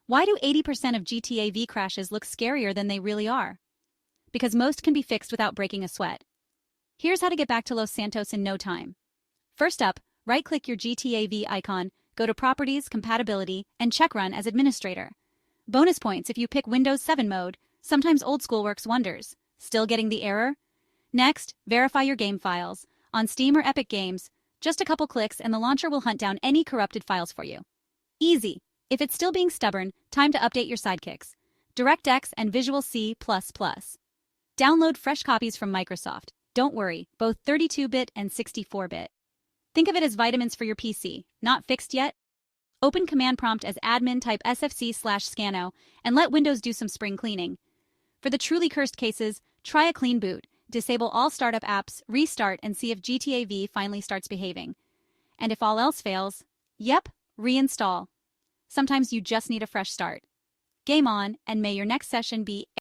Why do 80% of GTA V crashes look scarier than they really are? Because most can be fixed without breaking a sweat. Here's how to get back to Los Santos in no time. First up, right-click your GTA V icon, go to Properties, Compatibility, and check Run as administrator. Bonus points if you pick Windows 7 mode. Sometimes old school works wonders. Still getting the error? Next, verify your game files. On Steam or Epic Games, just a couple clicks and the launcher will hunt down any corrupted files for you. Easy. If it's still being stubborn, time to update your sidekicks, DirectX and Visual C++. Download fresh copies from Microsoft. Don't worry, both 32-bit and 64-bit. Think of it as vitamins for your PC. Not fixed yet? Open Command Prompt as admin, type sfc/scano, and let Windows do some spring cleaning. For the truly cursed cases, try a clean boot. Disable all startup apps, restart, and see if GTA V finally starts behaving. And if all else fails, reinstall. Sometimes you just need a fresh start. Game on, and may your next session be